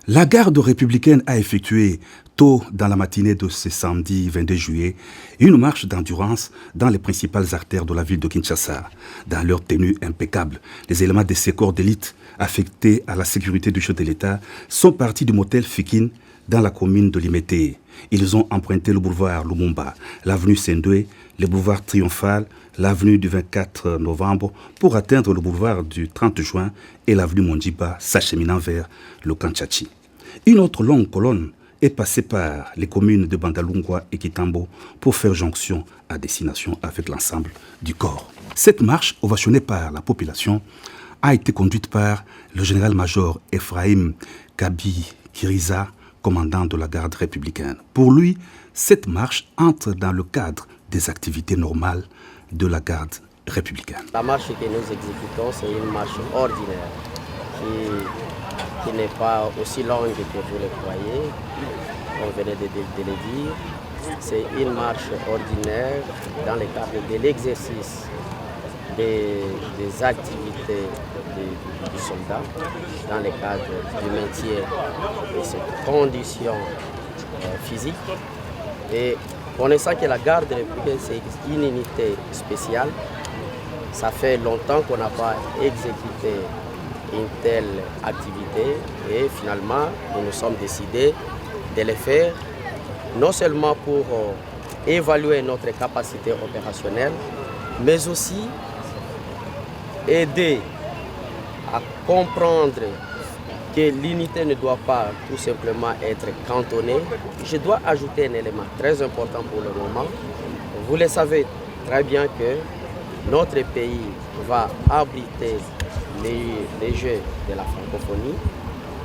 La garde républicaine a effectué, tôt dans la matinée de ce samedi 22 juillet, une marche d'endurance dans les principales artères de la ville de Kinshasa. Dans leur tenue impeccable, les éléments des secours d'élite affectés à la sécurité du chef de l'État sont partis du motel Fikine dans la commune de Limete. Ils ont emprunté le boulevard Lumumba, l'avenue Sendoué, le boulevard Triomphal, l'avenue du 24 novembre pour atteindre le boulevard du 30 juin et l'avenue Mondiba, s'acheminant vers le Kanchachi. Une autre longue colonne est passée par les communes de Bandalungwa et Kitambo pour faire jonction à destination avec l'ensemble du corps. Cette marche, ovationnée par la population, a été conduite par le général-major Ephraim Kabi Kiriza, commandant de la garde républicaine. Pour lui, cette marche entre dans le cadre des activités normales de la garde républicaine. La marche que nous exécutons, c'est une marche ordinaire qui n'est pas aussi longue que vous le croyez, on venait de le dire. C'est une marche ordinaire dans le cadre de l'exercice des activités du soldat, dans le cadre du maintien de ses conditions physiques. Et connaissant que la garde républicaine, c'est une unité spéciale, ça fait longtemps qu'on n'a pas exécuté une telle activité et finalement, nous nous sommes décidés de le faire, non seulement pour évaluer notre capacité opérationnelle, mais aussi aider à comprendre que l'unité ne doit pas tout simplement être cantonnée. Je dois ajouter un élément très important pour le moment. Vous le savez très bien que notre pays va abriter les Jeux de la francophonie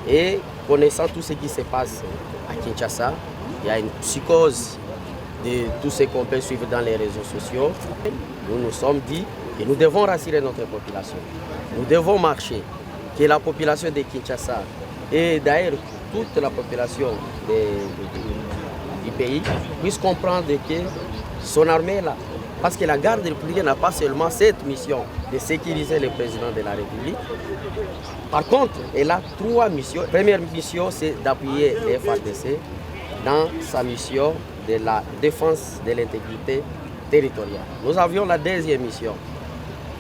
et connaissant tout ce qui se passe à Kinshasa, il y a une psychose de tout ce qu'on peut suivre dans les réseaux sociaux. Nous nous sommes dit que nous devons rassurer notre population. Nous devons marcher, que la population de Kinshasa et d'ailleurs toute la population du pays puisse comprendre que son armée est là. Parce que la garde républicaine n'a pas seulement cette mission de sécuriser le président de la République. Par contre, elle a trois missions. La première mission, c'est d'appuyer les FARDC dans sa mission de la défense de l'intégrité territoriale. Nous avions la deuxième mission,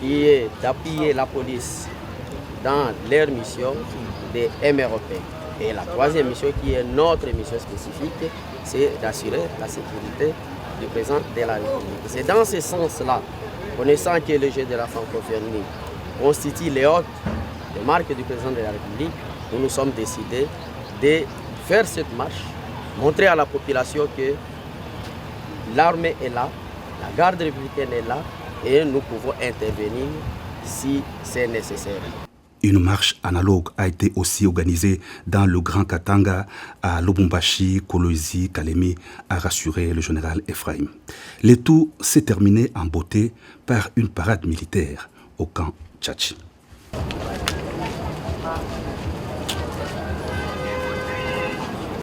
qui est d'appuyer la police dans leur mission de MROP. Et la troisième mission, qui est notre mission spécifique, c'est d'assurer la sécurité du président de la République. C'est dans ce sens-là, connaissant que le jeu de la francophonie constitue les hôtes de marque du président de la République, nous nous sommes décidés de faire cette marche, montrer à la population que l'armée est là, la garde républicaine est là et nous pouvons intervenir si c'est nécessaire. Une marche analogue a été aussi organisée dans le Grand Katanga, à Lubumbashi, Kolwezi, Kalemi, a rassuré le général Ephraim. Le tout s'est terminé en beauté par une parade militaire au camp Tchachi.